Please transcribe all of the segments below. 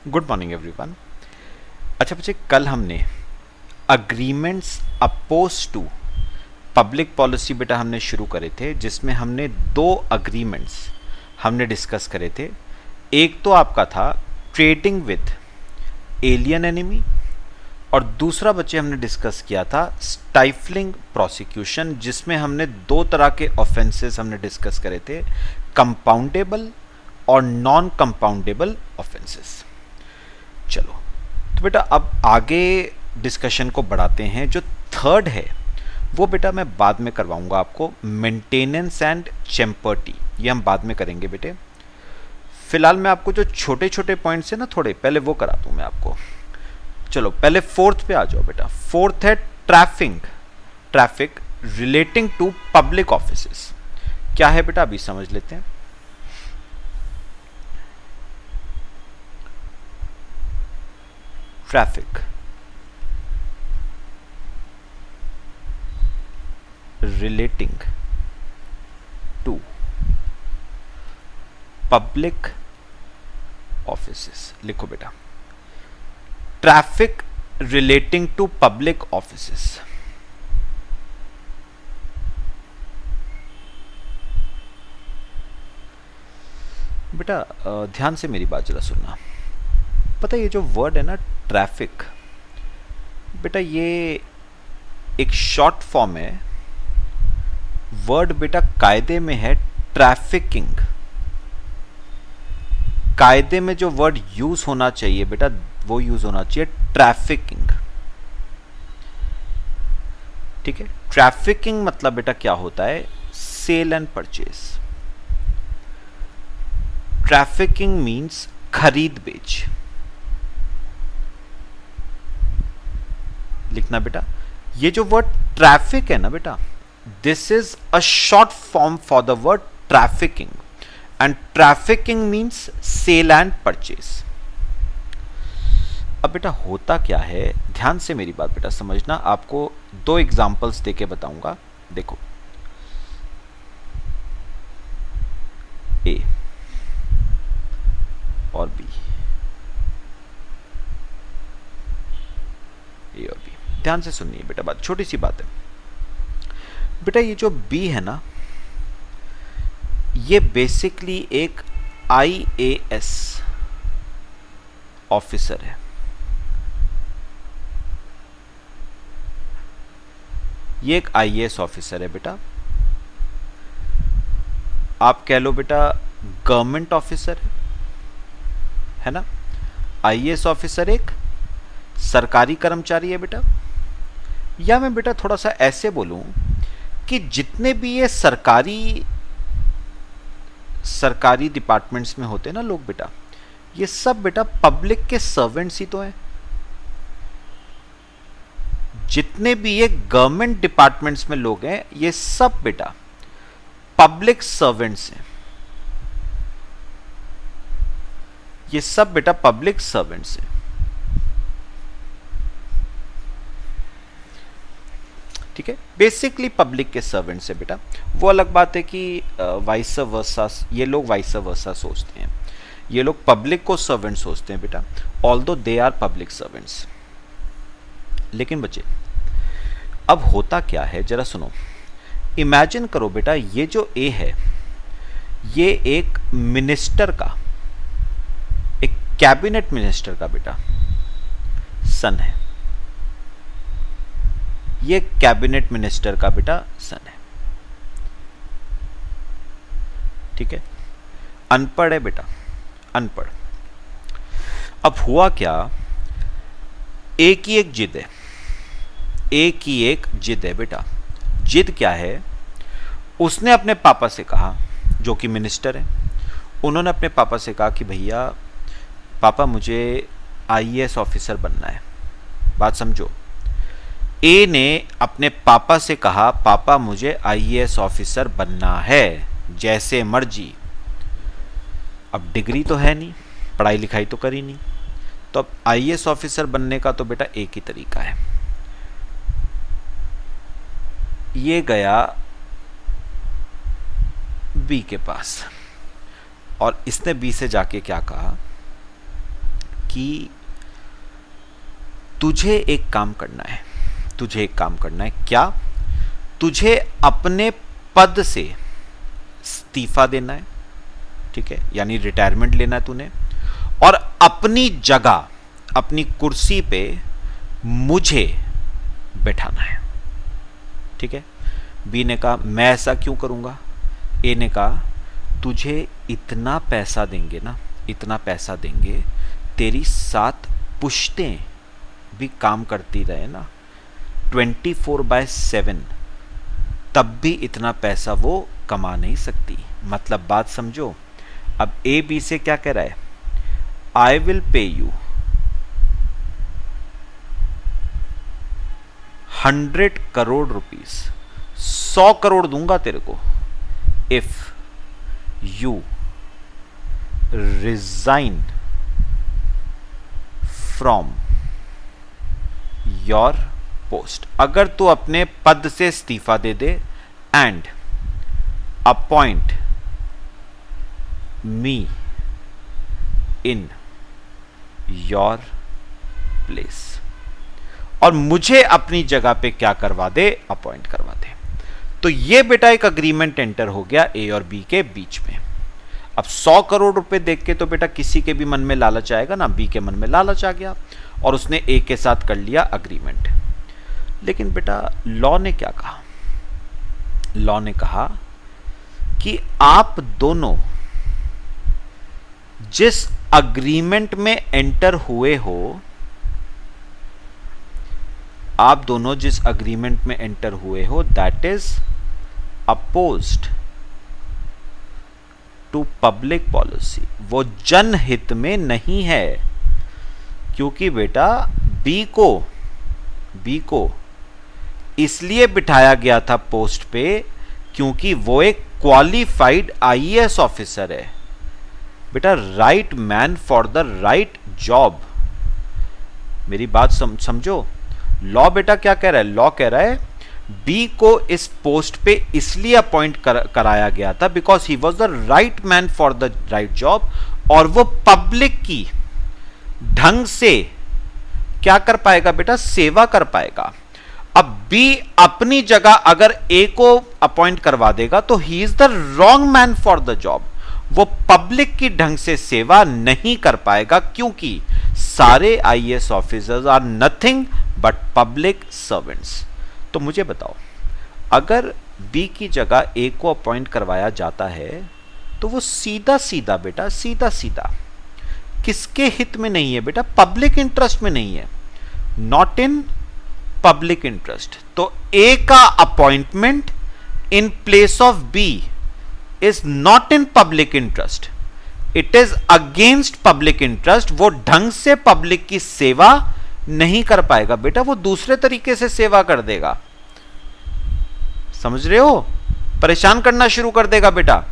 Good morning everyone. अच्छा बच्चे, कल हमने agreements oppose to public policy बेटा हमने शुरू करे थे, जिसमें हमने दो अग्रीमेंट्स हमने डिस्कस करे थे। एक तो आपका था ट्रेडिंग विद एलियन एनिमी, और दूसरा बच्चे हमने डिस्कस किया था स्टाइफलिंग प्रोसिक्यूशन, जिसमें हमने दो तरह के ऑफेंसेस हमने डिस्कस करे थे, कंपाउंडेबल और नॉन कंपाउंडेबल ऑफेंसेस। चलो तो बेटा अब आगे डिस्कशन को बढ़ाते हैं। जो थर्ड है वो बेटा मैं बाद में करवाऊंगा आपको, मेंटेनेंस एंड चैम्पर्टी, ये हम बाद में करेंगे बेटे। फिलहाल मैं आपको जो छोटे छोटे पॉइंट्स है ना, थोड़े पहले वो करा दूं मैं आपको। चलो पहले फोर्थ पे आ जाओ बेटा। फोर्थ है traffic relating to public offices. क्या है बेटा, अभी समझ लेते हैं। Traffic relating to public offices. लिखो बेटा, traffic relating to public offices. बेटा ध्यान से मेरी बात जरा सुनना। पता है ये जो वर्ड है ना ट्रैफिक, बेटा ये एक शॉर्ट फॉर्म है। वर्ड बेटा कायदे में है ट्रैफिकिंग। कायदे में जो वर्ड यूज होना चाहिए बेटा वो यूज होना चाहिए ट्रैफिकिंग। ठीक है, ट्रैफिकिंग मतलब बेटा क्या होता है, sale and purchase. Trafficking means खरीद बेच। लिखना बेटा, ये जो वर्ड ट्रैफिक है ना बेटा, this is a short form for the word trafficking, and trafficking means sale and purchase. अब बेटा होता क्या है, ध्यान से मेरी बात बेटा समझना। आपको दो एग्जांपल्स देके बताऊंगा। देखो, ए और बी, ए और बी, ध्यान से सुनिए बेटा बात, छोटी सी बात है बेटा। ये जो बी है ना, ये बेसिकली एक आईएएस ऑफिसर है। ये एक आईएएस ऑफिसर है बेटा। आप कह लो बेटा गवर्नमेंट ऑफिसर है ना। आईएएस ऑफिसर एक सरकारी कर्मचारी है बेटा। या मैं बेटा थोड़ा सा ऐसे बोलूं कि जितने भी ये सरकारी डिपार्टमेंट्स में होते हैं ना लोग बेटा, ये सब बेटा पब्लिक के सर्वेंट्स ही तो हैं। जितने भी ये गवर्नमेंट डिपार्टमेंट्स में लोग हैं, ये सब बेटा पब्लिक सर्वेंट्स हैं। ये सब बेटा पब्लिक सर्वेंट्स हैं। ठीक है, बेसिकली पब्लिक के सर्वेंट्स है बेटा। वो अलग बात है कि वाइस वर्सा, ये लोग वाइस वर्सा सोचते हैं। ये लोग पब्लिक को सर्वेंट सोचते हैं बेटा, although they are public servants. लेकिन बच्चे अब होता क्या है जरा सुनो। इमेजिन करो बेटा, ये जो ए है ये एक मिनिस्टर का, एक कैबिनेट मिनिस्टर का बेटा सन है। ये कैबिनेट मिनिस्टर का बेटा सन है। ठीक है, अनपढ़ है बेटा, अनपढ़। अब हुआ क्या, एक ही एक जिद है, एक ही एक जिद है बेटा। जिद क्या है, उसने अपने पापा से कहा, जो कि मिनिस्टर है, उन्होंने अपने पापा से कहा कि भैया पापा मुझे आईएएस ऑफिसर बनना है। बात समझो, ए ने अपने पापा से कहा पापा मुझे आईएएस ऑफिसर बनना है, जैसे मर्जी। अब डिग्री तो है नहीं, पढ़ाई लिखाई तो करी नहीं, तो अब आईएएस ऑफिसर बनने का तो बेटा एक ही तरीका है। ये गया बी के पास और इसने बी से जाके क्या कहा, कि तुझे एक काम करना है, तुझे एक काम करना है। क्या? तुझे अपने पद से इस्तीफा देना है, ठीक है, यानी रिटायरमेंट लेना है तूने, और अपनी जगह, अपनी कुर्सी पे मुझे बैठाना है, ठीक है। बी ने कहा मैं ऐसा क्यों करूंगा। ए ने कहा तुझे इतना पैसा देंगे ना, इतना पैसा देंगे, तेरी 7 पुश्तें भी काम करती रहे ना 24/7, तब भी इतना पैसा वो कमा नहीं सकती। मतलब बात समझो। अब ए बी से क्या कह रहा है, I will pay you 100 crore rupees, 100 crore दूंगा तेरे को, if you resign from your post, अगर तू अपने पद से इस्तीफा दे दे, and appoint me in your place, और मुझे अपनी जगह पे क्या करवा दे, अपॉइंट करवा दे। तो ये बेटा एक अग्रीमेंट एंटर हो गया ए और बी के बीच में। अब 100 करोड़ रुपए देख के तो बेटा किसी के भी मन में लालच आएगा ना, बी के मन में लालच आ गया और उसने ए के साथ कर लिया अग्रीमेंट। लेकिन बेटा लॉ ने क्या कहा, लॉ ने कहा कि आप दोनों जिस अग्रीमेंट में एंटर हुए हो, आप दोनों जिस अग्रीमेंट में एंटर हुए हो, that is opposed to public policy, वो जनहित में नहीं है। क्योंकि बेटा बी को इसलिए बिठाया गया था पोस्ट पे क्योंकि वो एक क्वालिफाइड आईएएस ऑफिसर है बेटा, right man for the right job. मेरी बात समझो। लॉ बेटा क्या कह रहा है, लॉ कह रहा है बी को इस पोस्ट पे इसलिए अपॉइंट कराया गया था because he was the right man for the right job, और वो पब्लिक की ढंग से क्या कर पाएगा बेटा, सेवा कर पाएगा। अब बी अपनी जगह अगर ए को अपॉइंट करवा देगा तो ही is the wrong man for the job, वो पब्लिक की ढंग से सेवा नहीं कर पाएगा क्योंकि सारे IAS officers are nothing but public servants. तो मुझे बताओ, अगर बी की जगह ए को अपॉइंट करवाया जाता है तो वो सीधा सीधा बेटा, सीधा सीधा किसके हित में नहीं है बेटा, पब्लिक इंटरेस्ट में नहीं है, नॉट इन पब्लिक इंटरेस्ट। तो ए का appointment in place of B is not in public interest, it is against public interest. वो ढंग से पब्लिक की सेवा नहीं कर पाएगा बेटा, वो दूसरे तरीके से सेवा कर देगा। समझ रहे हो, परेशान करना शुरू कर देगा बेटा,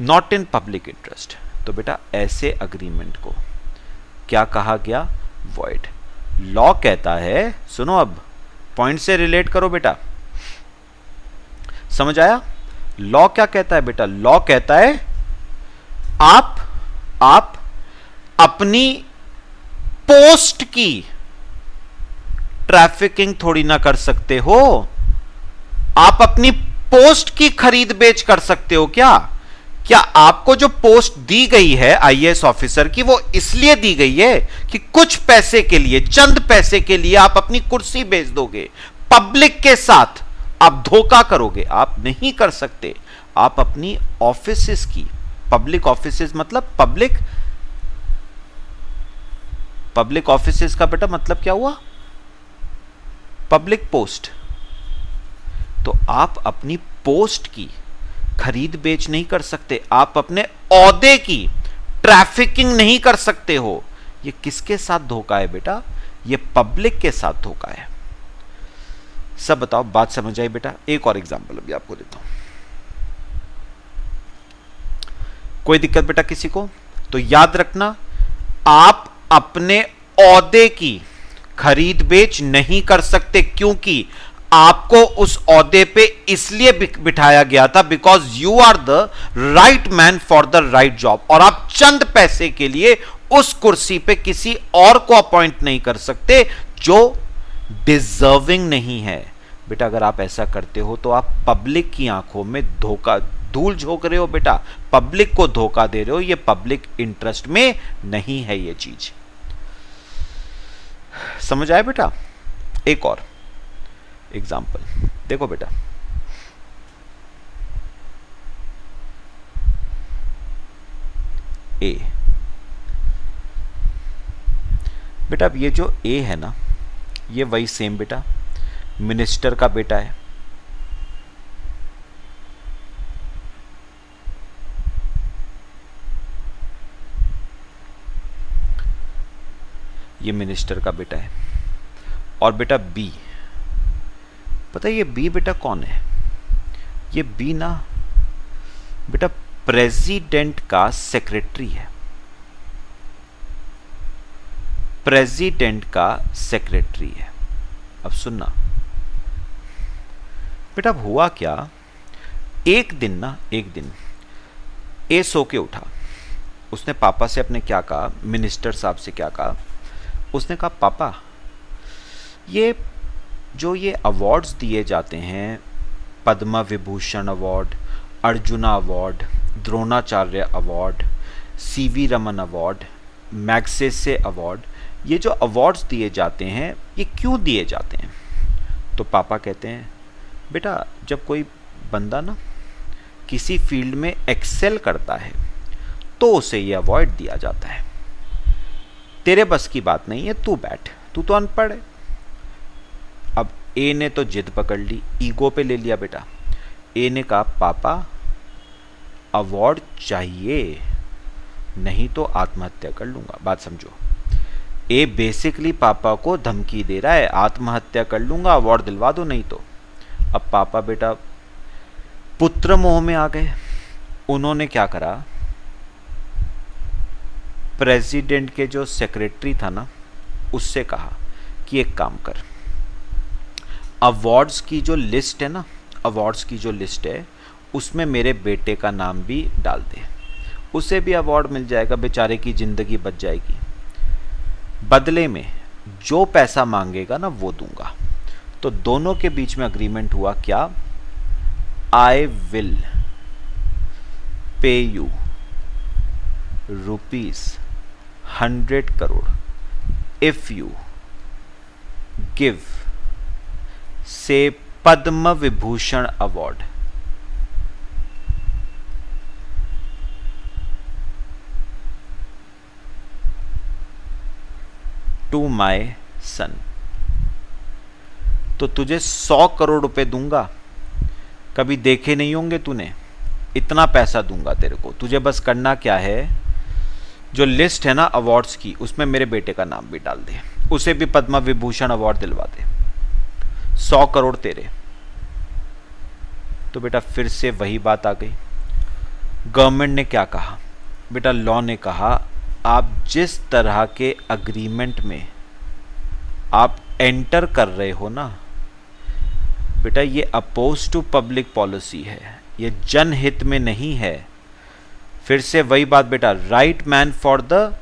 नॉट इन पब्लिक इंटरेस्ट। तो बेटा ऐसे अग्रीमेंट को क्या कहा गया, वॉइड। लॉ कहता है, सुनो अब पॉइंट से रिलेट करो बेटा, समझ आया। लॉ क्या कहता है बेटा, लॉ कहता है आप अपनी पोस्ट की ट्रैफिकिंग थोड़ी ना कर सकते हो, आप अपनी पोस्ट की खरीद बेच कर सकते हो। क्या आपको जो पोस्ट दी गई है आईएएस ऑफिसर की, वो इसलिए दी गई है कि कुछ पैसे के लिए, चंद पैसे के लिए आप अपनी कुर्सी बेच दोगे, पब्लिक के साथ आप धोखा करोगे? आप नहीं कर सकते। आप अपनी ऑफिसेस की, पब्लिक ऑफिसेस मतलब पब्लिक ऑफिसेस का बेटा मतलब क्या हुआ, पब्लिक पोस्ट। तो आप अपनी पोस्ट की खरीद बेच नहीं कर सकते, आप अपने औहदे की ट्रैफिकिंग नहीं कर सकते हो। ये किसके साथ धोखा है बेटा, ये पब्लिक के साथ धोखा है। सब बताओ, बात समझ आई बेटा। एक और एग्जांपल अभी आपको देता हूं, कोई दिक्कत बेटा किसी को? तो याद रखना, आप अपने औहदे की खरीद बेच नहीं कर सकते क्योंकि आपको उस औहदे पे इसलिए बिठाया गया था because you are the right man for the right job, और आप चंद पैसे के लिए उस कुर्सी पे किसी और को अपॉइंट नहीं कर सकते जो डिजर्विंग नहीं है। बेटा अगर आप ऐसा करते हो तो आप पब्लिक की आंखों में धोखा, धूल झोंक रहे हो बेटा, पब्लिक को धोखा दे रहे हो। ये पब्लिक इंटरेस्ट में नहीं है ये चीज। समझ आया बेटा? एक और एग्जाम्पल देखो बेटा, ए। बेटा अब ये जो ए है ना, ये वही सेम बेटा मिनिस्टर का बेटा है। ये मिनिस्टर का बेटा है। और बेटा बी, पता है ये बी बेटा कौन है? ये बी ना बेटा प्रेसिडेंट का सेक्रेटरी है। प्रेसिडेंट का सेक्रेटरी है। अब सुनना बेटा, अब हुआ क्या, एक दिन ए सो के उठा। उसने पापा से अपने क्या कहा, मिनिस्टर साहब से क्या कहा? उसने कहा पापा ये जो ये अवार्ड्स दिए जाते हैं, Padma Vibhushan award, Arjuna award, Dronacharya award, CV Raman award, Magsaysay award, ये जो अवार्ड्स दिए जाते हैं ये क्यों दिए जाते हैं? तो पापा कहते हैं बेटा जब कोई बंदा ना किसी फील्ड में एक्सेल करता है तो उसे ये अवार्ड दिया जाता है। तेरे बस की बात नहीं है, तू बैठ, तू तो अनपढ़ है। अब ए ने तो जिद पकड़ ली, ईगो पे ले लिया बेटा। ए ने कहा पापा अवार्ड चाहिए, नहीं तो आत्महत्या कर लूंगा। बात समझो, ए बेसिकली पापा को धमकी दे रहा है, आत्महत्या कर लूंगा, अवार्ड दिलवा दो नहीं तो। अब पापा बेटा पुत्र मोह में आ गए। उन्होंने क्या करा, प्रेसिडेंट के जो सेक्रेटरी था ना उससे कहा कि एक काम कर, अवार्ड्स की जो लिस्ट है ना, अवार्ड्स की जो लिस्ट है उसमें मेरे बेटे का नाम भी डाल दे, उसे भी अवार्ड मिल जाएगा, बेचारे की जिंदगी बच जाएगी। बदले में जो पैसा मांगेगा ना वो दूंगा। तो दोनों के बीच में अग्रीमेंट हुआ क्या, आई will pay you ₹100 crore if you give से पद्म विभूषण अवार्ड टू माई सन। तो तुझे 100 करोड़ रुपए दूंगा, कभी देखे नहीं होंगे तूने, इतना पैसा दूंगा तेरे को। तुझे बस करना क्या है, जो लिस्ट है ना अवार्ड्स की उसमें मेरे बेटे का नाम भी डाल दे, उसे भी पद्म विभूषण अवार्ड दिलवा दे, 100 करोड़ तेरे। तो बेटा फिर से वही बात आ गई। गवर्नमेंट ने क्या कहा बेटा, लॉ ने कहा आप जिस तरह के अग्रीमेंट में आप एंटर कर रहे हो ना बेटा, ये अपोज टू पब्लिक पॉलिसी है, ये जनहित में नहीं है। फिर से वही बात बेटा, right man for the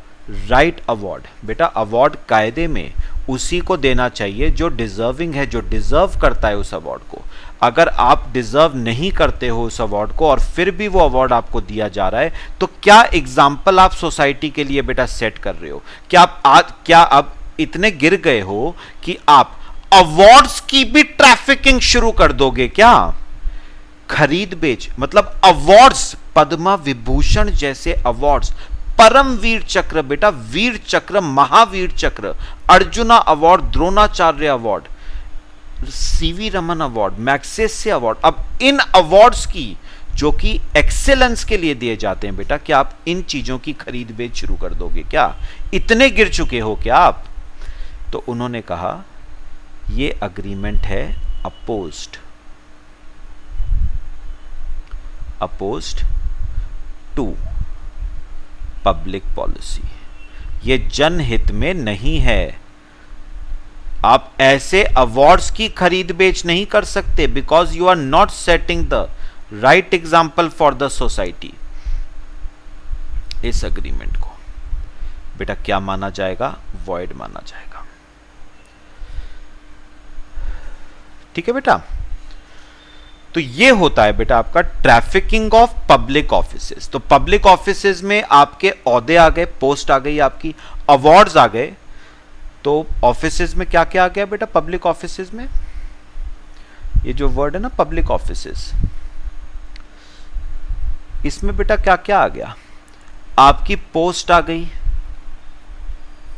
right award. बेटा अवार्ड कायदे में उसी को देना चाहिए जो डिजर्विंग है, जो डिजर्व करता है उस अवार्ड को। अगर आप डिजर्व नहीं करते हो उस अवार्ड को और फिर भी वो अवार्ड आपको दिया जा रहा है, तो क्या एग्जाम्पल आप सोसाइटी के लिए बेटा सेट कर रहे हो? क्या आप इतने गिर गए हो कि आप अवार्ड्स की भी ट्रैफिकिंग शुरू कर दोगे क्या? खरीद बेच, मतलब अवार्ड्स, पद्म विभूषण जैसे अवार्ड्स, परमवीर चक्र बेटा, वीर चक्र, महावीर चक्र, arjuna award, Dronacharya award, CV Raman award, Magsaysay award. अब इन अवार्ड्स की जो कि एक्सेलेंस के लिए दिए जाते हैं बेटा, क्या आप इन चीजों की खरीद बेच शुरू कर दोगे क्या? इतने गिर चुके हो क्या आप? तो उन्होंने कहा ये अग्रीमेंट है अपोज्ड टू पब्लिक पॉलिसी, ये जनहित में नहीं है। आप ऐसे अवार्ड्स की खरीद बेच नहीं कर सकते, because you are not setting the right example for the society. इस अग्रीमेंट को बेटा क्या माना जाएगा, वॉइड माना जाएगा। ठीक है बेटा, तो ये होता है बेटा आपका ट्रैफिकिंग ऑफ पब्लिक ऑफिसेस। तो पब्लिक ऑफिसेस में आपके ओहदे आ गए, पोस्ट आ गई, आपकी अवार्ड्स आ गए। तो ऑफिसेस में क्या क्या आ गया बेटा, पब्लिक ऑफिसेस में ये जो वर्ड है ना पब्लिक ऑफिसेस, इसमें बेटा क्या क्या आ गया, आपकी पोस्ट आ गई,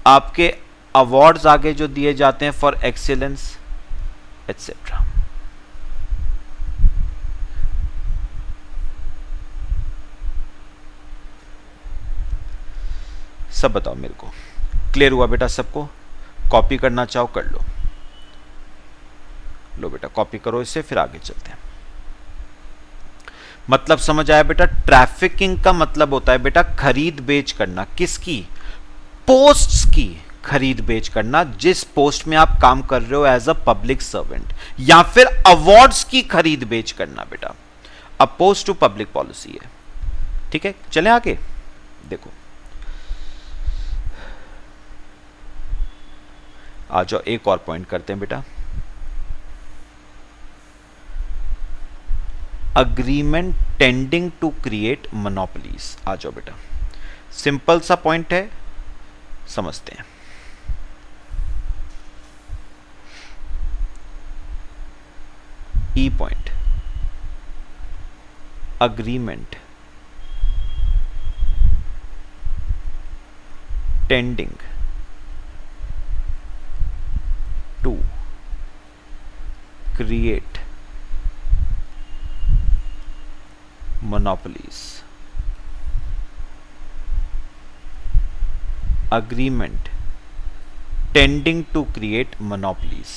आपके अवार्ड्स आ गए जो दिए जाते हैं फॉर एक्सीलेंस एटसेट्रा। सब बताओ मेरे को, क्लियर हुआ बेटा सबको? कॉपी करना चाहो कर लो, लो बेटा कॉपी करो इससे, फिर आगे चलते हैं। मतलब समझ आया बेटा? ट्रैफिकिंग का मतलब होता है बेटा खरीद बेच करना, किसकी? पोस्ट्स की खरीद बेच करना, जिस पोस्ट में आप काम कर रहे हो एज अ पब्लिक सर्वेंट, या फिर अवार्ड्स की खरीद बेच करना बेटा, अपोज टू पब्लिक पॉलिसी है। ठीक है, चलें आगे। देखो आ जाओ, एक और पॉइंट करते हैं बेटा, agreement tending to create monopolies. आ जाओ बेटा, सिंपल सा पॉइंट है, समझते हैं। E point, agreement tending to create monopolies, agreement tending to create monopolies।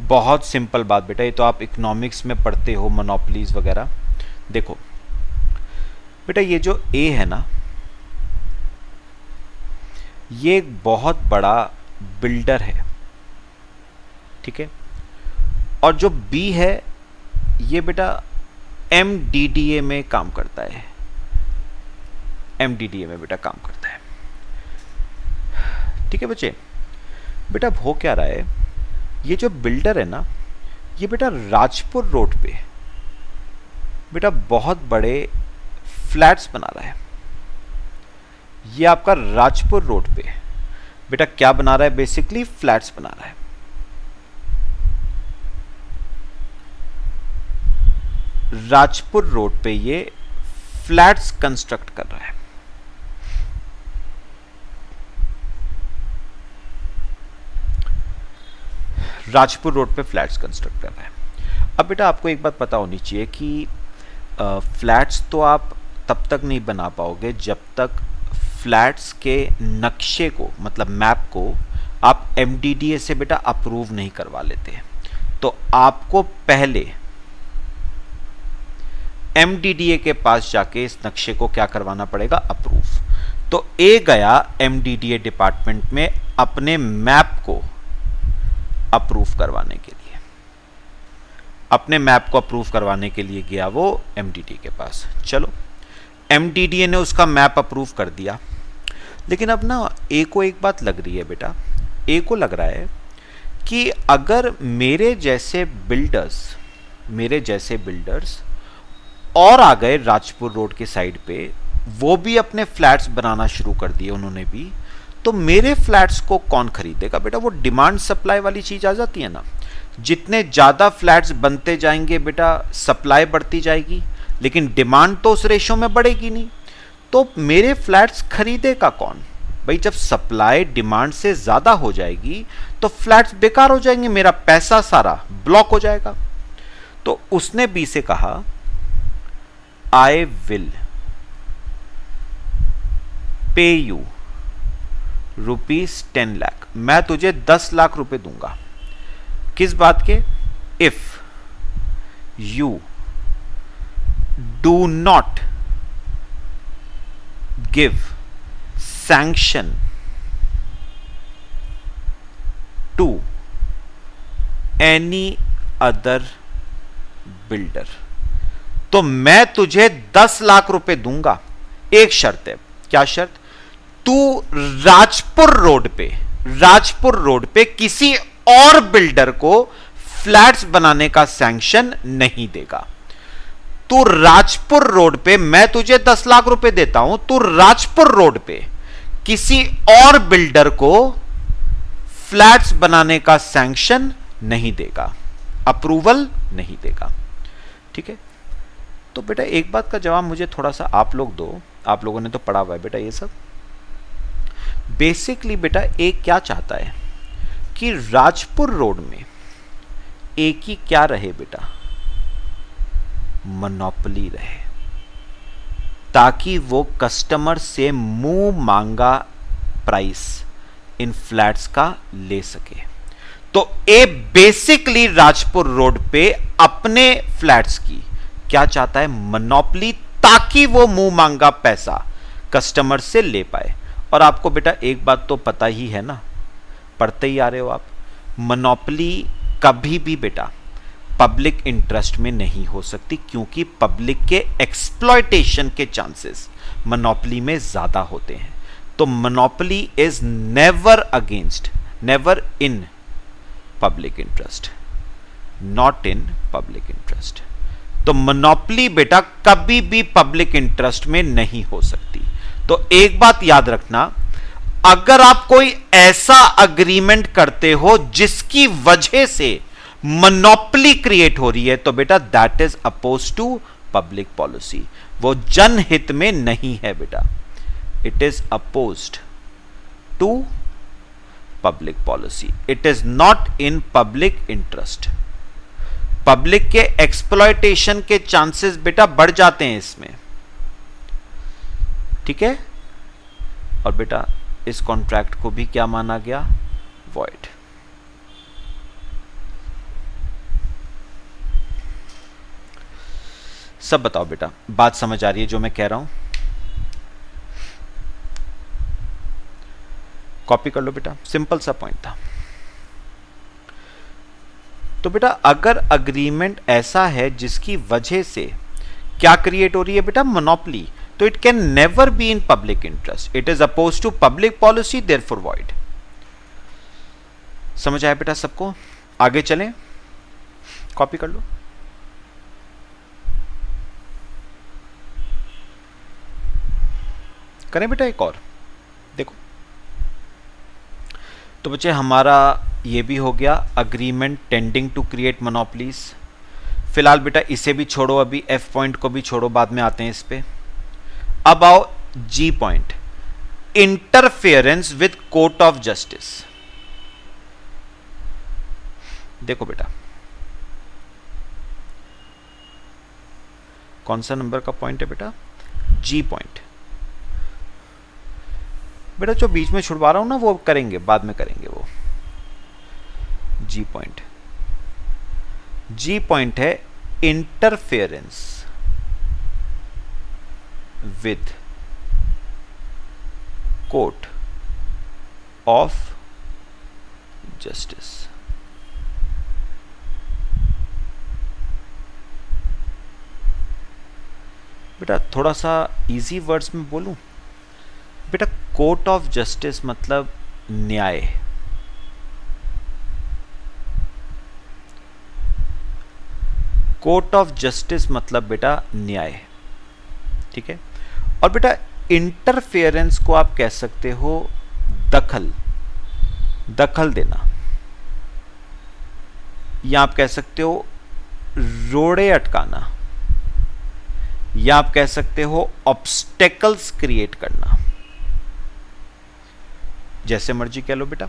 बहुत सिंपल बात बेटा, ये तो आप इकोनॉमिक्स में पढ़ते हो मोनोपोलीज वगैरह। देखो बेटा ये जो ए है ना, ये एक बहुत बड़ा बिल्डर है, ठीक है, और जो बी है ये बेटा एमडीडीए में काम करता है, एमडीडीए में बेटा काम करता है। ठीक है बच्चे, बेटा अब हो क्या रहा है, ये जो बिल्डर है ना, ये बेटा राजपुर रोड पे बेटा बहुत बड़े फ्लैट्स बना रहा है। ये आपका राजपुर रोड पे बेटा क्या बना रहा है, बेसिकली फ्लैट्स बना रहा है। राजपुर रोड पे ये फ्लैट्स कंस्ट्रक्ट कर रहा है। राजपुर रोड पे फ्लैट्स कंस्ट्रक्ट कर रहा है। अब बेटा आपको एक बात पता होनी चाहिए कि फ्लैट्स तो आप तब तक नहीं बना पाओगे जब तक फ्लैट्स के नक्शे को, मतलब मैप को, आप एमडीडीए से बेटा अप्रूव नहीं करवा लेते। तो आपको पहले एमडीडीए के पास जाके इस नक्शे को क्या करवाना पड़ेगा, अप्रूव। तो ए गया एमडीडीए डिपार्टमेंट में अपने मैप को अप्रूव करवाने के लिए, अपने मैप को अप्रूव करवाने के लिए गया वो एमडीडीए के पास। चलो एमडीडीए ने उसका मैप अप्रूव कर दिया, लेकिन अब ना ए को एक बात लग रही है बेटा, ए को लग रहा है कि अगर मेरे जैसे बिल्डर्स और आ गए राजपुर रोड के साइड पे, वो भी अपने फ्लैट्स बनाना शुरू कर दिए उन्होंने भी, तो मेरे फ्लैट्स को कौन खरीदेगा बेटा? वो डिमांड सप्लाई वाली चीज आ जाती है ना, जितने ज्यादा फ्लैट्स बनते जाएंगे बेटा सप्लाई बढ़ती जाएगी, लेकिन डिमांड तो उस रेशो में बढ़ेगी नहीं। तो मेरे फ्लैट्स खरीदेगा कौन भाई? जब सप्लाई डिमांड से ज्यादा हो जाएगी तो फ्लैट्स बेकार हो जाएंगे, मेरा पैसा सारा ब्लॉक हो जाएगा। तो उसने बी से कहा I will pay you ₹10 lakh, मैं तुझे 10 लाख रुपए दूंगा। किस बात के? If you do not give sanction to any other builder, तो मैं तुझे 10 लाख रुपए दूंगा। एक शर्त है, क्या शर्त? तू राजपुर रोड पे किसी और बिल्डर को फ्लैट्स बनाने का सैंक्शन नहीं देगा। तू राजपुर रोड पे, मैं तुझे 10 लाख रुपए देता हूं, तू राजपुर रोड पे किसी और बिल्डर को फ्लैट्स बनाने का सैंक्शन नहीं देगा, अप्रूवल नहीं देगा। ठीक है, तो बेटा एक बात का जवाब मुझे थोड़ा सा आप लोग दो, आप लोगों ने तो पढ़ा हुआ है बेटा ये सब। बेसिकली बेटा एक क्या चाहता है कि राजपुर रोड में एक ही क्या रहे बेटा, मोनोपोली रहे, ताकि वो कस्टमर से मुंह मांगा प्राइस इन फ्लैट्स का ले सके। तो ए बेसिकली राजपुर रोड पे अपने फ्लैट्स की क्या चाहता है, मोनोपोली, ताकि वो मुंह मांगा पैसा कस्टमर से ले पाए। और आपको बेटा एक बात तो पता ही है ना, पढ़ते ही आ रहे हो आप, मोनोपोली कभी भी बेटा पब्लिक इंटरेस्ट में नहीं हो सकती, क्योंकि पब्लिक के एक्सप्लॉयटेशन के चांसेस मोनोपोली में ज्यादा होते हैं। तो monopoly is never against, never in public interest, not in public interest. तो मोनोपोली बेटा कभी भी पब्लिक इंटरेस्ट में नहीं हो सकती। तो एक बात याद रखना, अगर आप कोई ऐसा अग्रीमेंट करते हो जिसकी वजह से मोनोपोली क्रिएट हो रही है, तो बेटा that is oppose to public policy, वो जनहित में नहीं है बेटा, it is opposed to public policy, it is not in public interest. Public के एक्सप्लॉयटेशन के चांसेस बेटा बढ़ जाते हैं इसमें। ठीक है, और बेटा इस कॉन्ट्रैक्ट को भी क्या माना गया, वॉइड। सब बताओ बेटा, बात समझ आ रही है जो मैं कह रहा हूं? कॉपी कर लो बेटा, सिंपल सा पॉइंट था। तो बेटा अगर अग्रीमेंट ऐसा है जिसकी वजह से क्या क्रिएट हो रही है बेटा, मोनोपोली, तो it can never be in public interest, it is oppose to public policy, therefore void. समझ आया बेटा सबको? आगे चलें, कॉपी कर लो। करें बेटा एक और, देखो। तो बच्चे हमारा ये भी हो गया agreement tending to create monopolies. फिलहाल बेटा इसे भी छोड़ो, अभी एफ पॉइंट को भी छोड़ो, बाद में आते हैं इस पे। अब आओ G point, interference with court of justice. देखो बेटा कौन सा नंबर का पॉइंट है बेटा, जी पॉइंट। बेटा जो बीच में छुड़वा रहा हूं ना वो करेंगे, बाद में करेंगे वो। जी पॉइंट, जी पॉइंट है interference with court of justice. बेटा थोड़ा सा इजी वर्ड्स में बोलूं बेटा, कोर्ट ऑफ जस्टिस मतलब न्याय। कोर्ट ऑफ जस्टिस मतलब बेटा न्याय, ठीक है। और बेटा इंटरफेरेंस को आप कह सकते हो दखल, दखल देना, या आप कह सकते हो रोड़े अटकाना, या आप कह सकते हो ऑब्स्टेकल्स क्रिएट करना, जैसे मर्जी कह लो बेटा।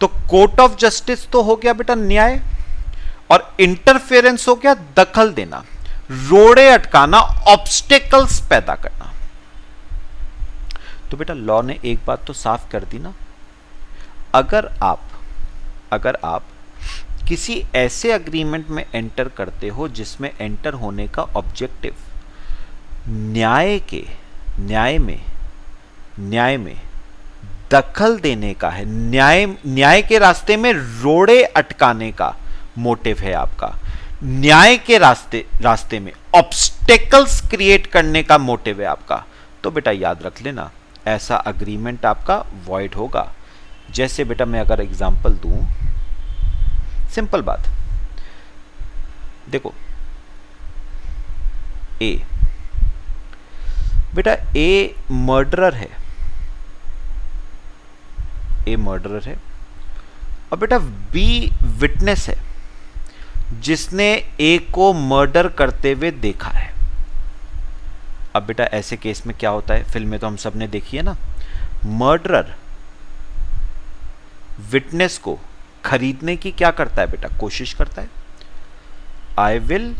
तो कोर्ट ऑफ जस्टिस तो हो गया बेटा न्याय, और इंटरफेरेंस हो गया दखल देना, रोड़े अटकाना, ऑब्स्टेकल्स पैदा करना। तो बेटा लॉ ने एक बात तो साफ कर दी ना, अगर आप किसी ऐसे अग्रीमेंट में एंटर करते हो जिसमें एंटर होने का ऑब्जेक्टिव न्याय में दखल देने का है, न्याय के रास्ते में रोड़े अटकाने का मोटिव है आपका, न्याय के रास्ते में ऑब्स्टेकल्स क्रिएट करने का मोटिव है आपका, तो बेटा याद रख लेना ऐसा अग्रीमेंट आपका वॉइड होगा। जैसे बेटा मैं अगर एग्जांपल दूं, सिंपल बात देखो, ए बेटा ए मर्डरर है, ए मर्डरर है, और बेटा बी विटनेस है जिसने ए को मर्डर करते हुए देखा है। अब बेटा ऐसे केस में क्या होता है, फिल्म में तो हम सब ने देखी है ना, मर्डरर विटनेस को खरीदने की क्या करता है बेटा, कोशिश करता है। I will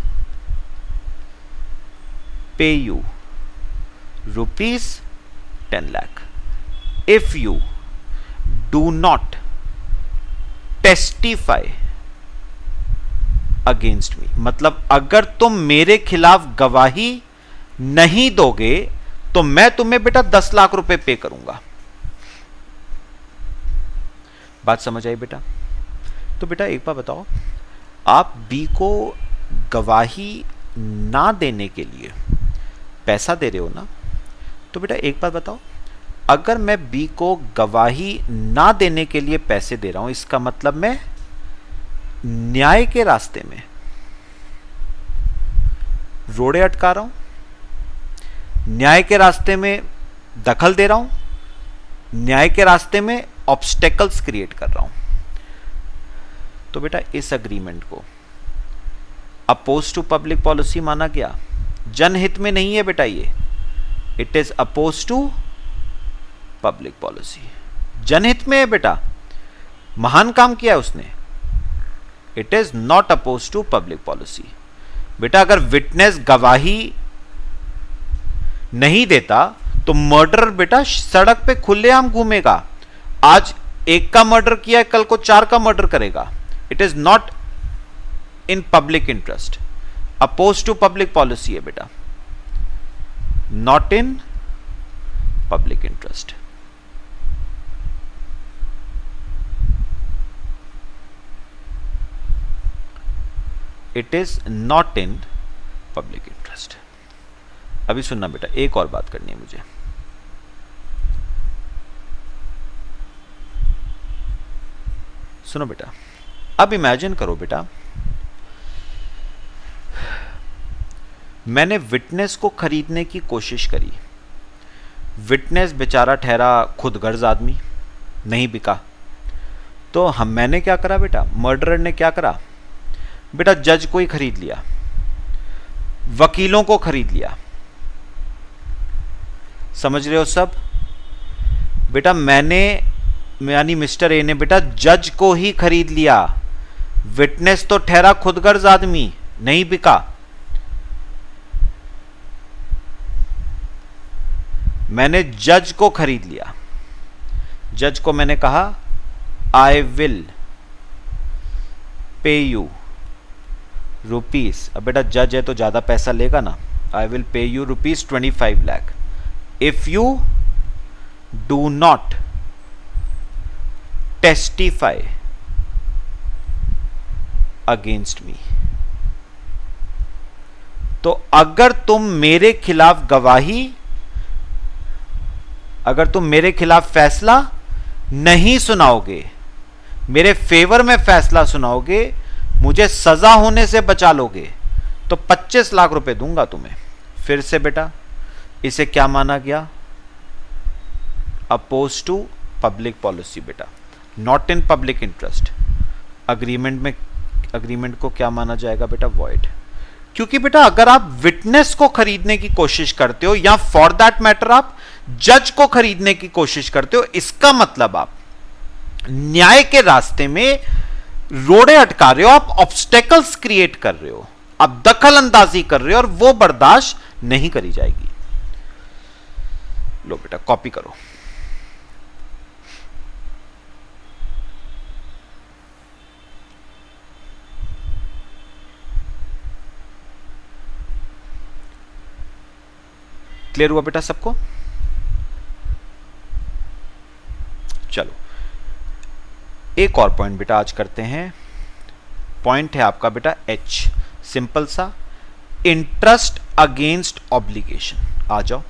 pay you ₹10 lakh if you do not testify against me. मतलब अगर तुम मेरे खिलाफ गवाही नहीं दोगे तो मैं तुम्हें बेटा 10 लाख रुपए पे करूंगा। बात समझ आई बेटा? तो बेटा एक बार बताओ, आप बी को गवाही ना देने के लिए पैसा दे रहे हो ना, तो बेटा एक बात बताओ, अगर मैं बी को गवाही ना देने के लिए पैसे दे रहा हूं, इसका मतलब मैं न्याय के रास्ते में रोड़े अटका रहा हूं, न्याय के रास्ते में दखल दे रहा हूं, न्याय के रास्ते में ऑब्स्टेकल्स क्रिएट कर रहा हूं। तो बेटा इस अग्रीमेंट को अपोज टू पब्लिक पॉलिसी माना गया, जनहित में नहीं है बेटा ये, it is oppose to public policy. जनहित में है बेटा, महान काम किया है उसने, it is not oppose to public policy. बेटा अगर विटनेस गवाही नहीं देता तो मर्डर बेटा सड़क पे खुलेआम घूमेगा, आज एक का मर्डर किया है कल को 4 का मर्डर करेगा। It is not in public interest, oppose to public policy है बेटा, not in public interest. It is not in public interest. अभी सुनना बेटा, एक और बात करनी है मुझे। सुनो बेटा, अब इमेजिन करो बेटा, मैंने विटनेस को खरीदने की कोशिश करी, विटनेस बेचारा ठहरा खुदगर्ज आदमी, नहीं बिका। तो मैंने क्या करा बेटा, मर्डरर ने क्या करा बेटा, जज को ही खरीद लिया, वकीलों को खरीद लिया। समझ रहे हो सब बेटा, मैंने यानी मिस्टर ए ने बेटा जज को ही खरीद लिया, विटनेस तो ठहरा खुदगर्ज आदमी, नहीं बिका। मैंने जज को खरीद लिया, जज को मैंने कहा आई विल पे यू ₹, अब बेटा जज है तो ज्यादा पैसा लेगा ना, आई will pay you ₹25 lakh if you do not testify against me. तो अगर तुम मेरे खिलाफ गवाही, अगर तुम मेरे खिलाफ फैसला नहीं सुनाओगे, मेरे फेवर में फैसला सुनाओगे, मुझे सजा होने से बचा लोगे, तो 25 लाख रुपए दूंगा तुम्हें। फिर से बेटा इसे क्या माना गया, अपोज टू पब्लिक पॉलिसी बेटा, not in public interest. Agreement में, अग्रीमेंट को क्या माना जाएगा बेटा, वॉइड। क्योंकि बेटा अगर आप विटनेस को खरीदने की कोशिश करते हो, या फॉर दैट मैटर आप जज को खरीदने की कोशिश करते हो, इसका मतलब आप न्याय के रास्ते में रोड़े अटका रहे हो, आप ऑब्स्टेकल्स क्रिएट कर रहे हो, आप दखल अंदाजी कर रहे हो, और वो बर्दाश्त नहीं करी जाएगी। लो बेटा कॉपी करो। क्लियर हुआ बेटा सबको? चलो एक और पॉइंट बेटा आज करते हैं। पॉइंट है आपका बेटा H, सिंपल सा, इंटरेस्ट अगेंस्ट ऑब्लिगेशन। आ जाओ,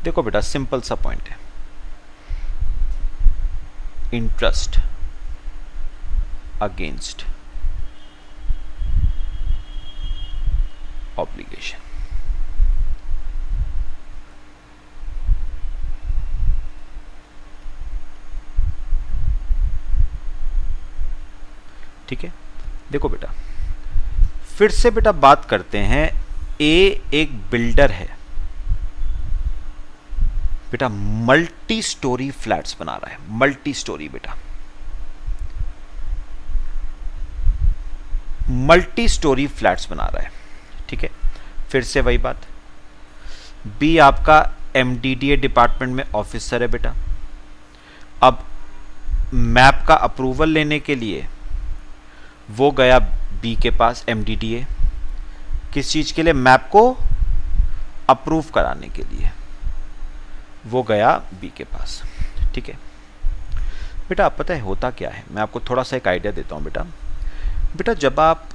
देखो बेटा सिंपल सा पॉइंट है, इंटरेस्ट अगेंस्ट ऑब्लिगेशन। ठीक है, देखो बेटा फिर से बेटा बात करते हैं। ए एक बिल्डर है बेटा, मल्टी स्टोरी फ्लैट्स बना रहा है, मल्टी स्टोरी बेटा, मल्टी स्टोरी फ्लैट्स बना रहा है। ठीक है, फिर से वही बात, बी आपका एमडीडीए डिपार्टमेंट में ऑफिसर है बेटा। अब मैप का अप्रूवल लेने के लिए वो गया बी के पास, एमडीडीए किस चीज के लिए, मैप को अप्रूव कराने के लिए वो गया बी के पास। ठीक है बेटा, आप पता है होता क्या है, मैं आपको थोड़ा सा एक आइडिया देता हूं बेटा। बेटा जब आप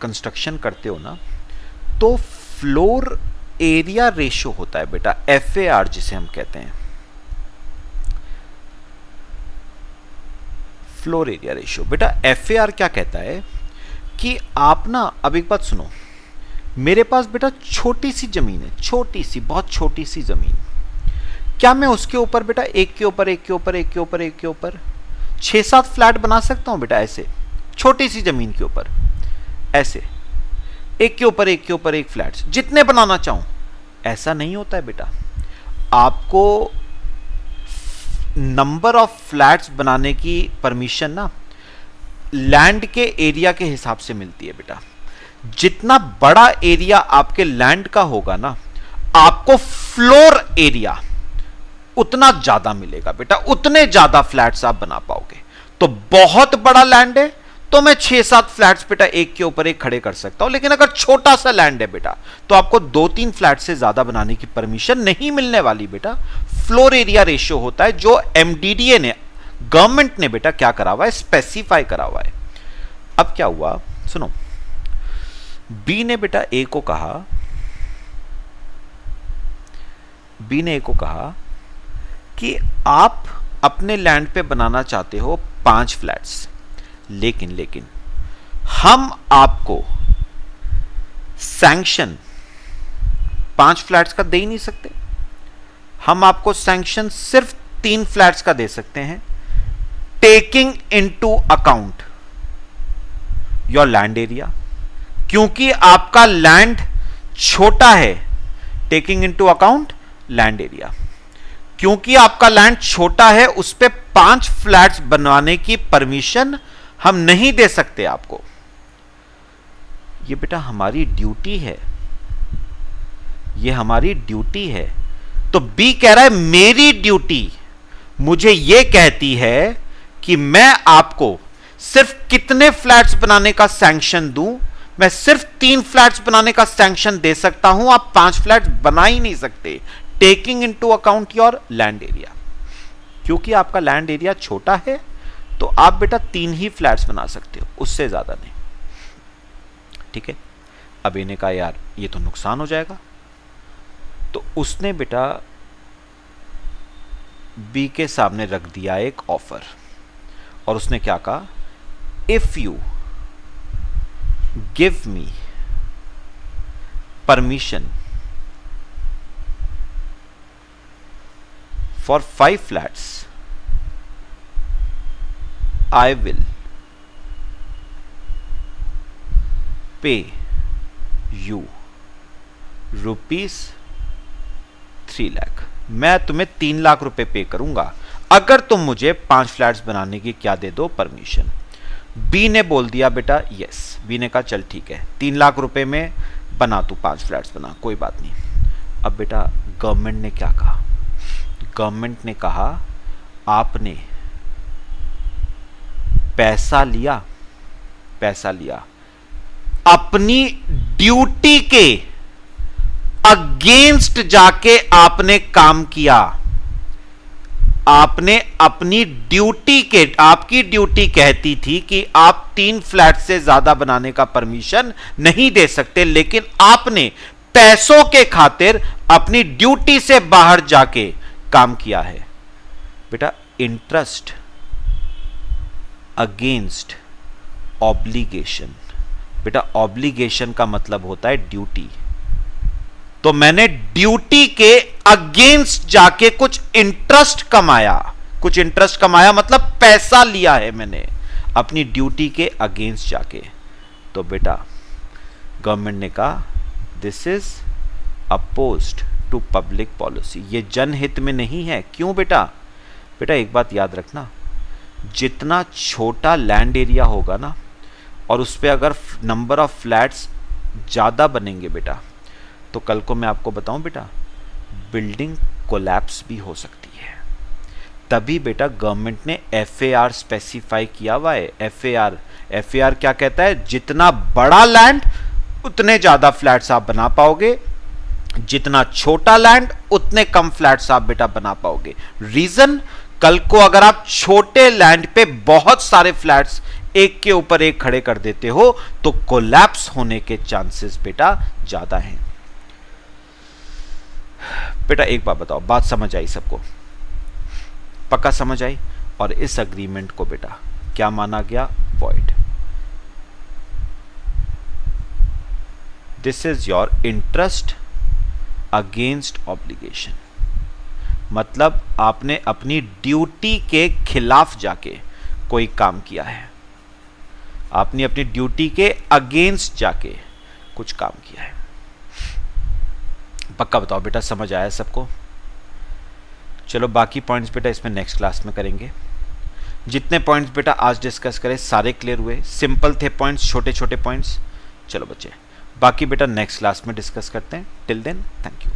कंस्ट्रक्शन करते हो ना, तो फ्लोर एरिया रेशियो होता है बेटा, FAR जिसे हम कहते हैं, फ्लोर एरिया रेशियो। बेटा FAR क्या कहता है कि आप ना, अब एक बात सुनो, मेरे पास बेटा छोटी सी जमीन है, छोटी सी, बहुत छोटी सी जमीन, क्या मैं उसके ऊपर बेटा एक के ऊपर एक के ऊपर एक के ऊपर एक के ऊपर 6-7 फ्लैट बना सकता हूं बेटा? ऐसे छोटी सी जमीन के ऊपर ऐसे एक के ऊपर एक के ऊपर एक फ्लैट जितने बनाना चाहूं, ऐसा नहीं होता है बेटा। आपको नंबर ऑफ फ्लैट्स बनाने की परमिशन ना लैंड के एरिया के हिसाब से मिलती है बेटा। जितना बड़ा एरिया आपके लैंड का होगा ना, आपको फ्लोर एरिया उतना ज्यादा मिलेगा बेटा, उतने ज्यादा फ्लैट्स आप बना पाओगे। तो बहुत बड़ा लैंड है तो मैं 6-7 फ्लैट्स बेटा एक के ऊपर एक खड़े कर सकता हूं, लेकिन अगर छोटा सा लैंड है बेटा तो आपको 2-3 फ्लैट से ज्यादा बनाने की परमिशन नहीं मिलने वाली बेटा। फ्लोर एरिया रेशियो होता है जो एमडीडीए ने, गवर्नमेंट ने बेटा क्या करा हुआ है, स्पेसिफाई करा हुआ है। अब क्या हुआ सुनो, बी ने बेटा ए को कहा, बी ने ए को कहा कि आप अपने लैंड पे बनाना चाहते हो 5 फ्लैट्स, लेकिन हम आपको सैंक्शन 5 फ्लैट्स का दे ही नहीं सकते, हम आपको सैंक्शन सिर्फ 3 फ्लैट्स का दे सकते हैं, taking into account your land area. क्योंकि आपका लैंड छोटा है, taking into account land area, क्योंकि आपका लैंड छोटा है, उस पे 5 फ्लैट्स बनवाने की परमिशन हम नहीं दे सकते आपको। ये बेटा हमारी ड्यूटी है, ये हमारी ड्यूटी है। तो बी कह रहा है मेरी ड्यूटी मुझे ये कहती है कि मैं आपको सिर्फ कितने फ्लैट्स बनाने का सैंक्शन दूं, मैं सिर्फ 3 फ्लैट्स बनाने का सैंक्शन दे सकता हूं, आप 5 फ्लैट्स बना ही नहीं सकते, taking into account your land area. क्योंकि आपका लैंड एरिया छोटा है तो आप बेटा 3 ही फ्लैट्स बना सकते हो, उससे ज्यादा नहीं। ठीक है, अब इन्हें कहा यार ये तो नुकसान हो जाएगा, तो उसने बेटा बी के सामने रख दिया एक ऑफर, और उसने क्या कहा, if you give me permission for 5 flats, I will pay you ₹3 lakh. मैं तुम्हें 3 लाख रुपए पे करूंगा अगर तुम मुझे 5 फ्लैट्स बनाने की क्या दे दो, परमिशन। बी ने बोल दिया बेटा यस, बी ने कहा चल ठीक है 3 लाख रुपए में बना, तू 5 फ्लैट्स बना, कोई बात नहीं। अब बेटा गवर्नमेंट ने क्या कहा, गवर्नमेंट ने कहा आपने पैसा लिया, पैसा लिया, अपनी ड्यूटी के अगेंस्ट जाके आपने काम किया, आपने अपनी ड्यूटी के, आपकी ड्यूटी कहती थी कि आप 3 फ्लैट से ज्यादा बनाने का परमिशन नहीं दे सकते, लेकिन आपने पैसों के खातिर अपनी ड्यूटी से बाहर जाके काम किया है। बेटा इंटरेस्ट अगेंस्ट ऑब्लिगेशन, बेटा ऑब्लिगेशन का मतलब होता है ड्यूटी। तो मैंने ड्यूटी के अगेंस्ट जाके कुछ इंटरेस्ट कमाया, कुछ इंटरेस्ट कमाया मतलब पैसा लिया है मैंने अपनी ड्यूटी के अगेंस्ट जाके। तो बेटा गवर्नमेंट ने कहा this is opposed to public policy, ये जनहित में नहीं है। क्यों बेटा? बेटा एक बात याद रखना, जितना छोटा लैंड एरिया होगा ना और उस पर अगर नंबर ऑफ फ्लैट्स ज़्यादा बनेंगे बेटा, तो कल को मैं आपको बताऊं बेटा बिल्डिंग कोलैप्स भी हो सकती है। तभी बेटा गवर्नमेंट ने FAR स्पेसिफाई किया हुआ है। FAR क्या कहता है? जितना बड़ा लैंड उतने ज़्यादा फ्लैट्स आप बना पाओगे, जितना छोटा लैंड उतने कम फ्लैट्स आप बेटा बना पाओगे। रीजन, कल को अगर आप छोटे लैंड पे बहुत सारे फ्लैट्स एक के ऊपर एक खड़े कर देते हो तो कोलैप्स होने के चांसेस बेटा ज्यादा हैं। बेटा एक बात बताओ, बात समझ आई सबको? पक्का समझ आई? और इस अग्रीमेंट को बेटा क्या माना गया? Void. This is your interest against obligation, मतलब आपने अपनी ड्यूटी के खिलाफ जाके कोई काम किया है, आपने अपनी ड्यूटी के अगेंस्ट जाके कुछ काम किया है। पक्का बताओ बेटा समझ आया सबको? चलो बाकी पॉइंट्स बेटा इसमें नेक्स्ट क्लास में करेंगे। जितने पॉइंट्स बेटा आज डिस्कस करें सारे क्लियर हुए, सिंपल थे पॉइंट्स, छोटे छोटे पॉइंट्स। चलो बच्चे बाकी बेटा नेक्स्ट क्लास में डिस्कस करते हैं। Till then thank you.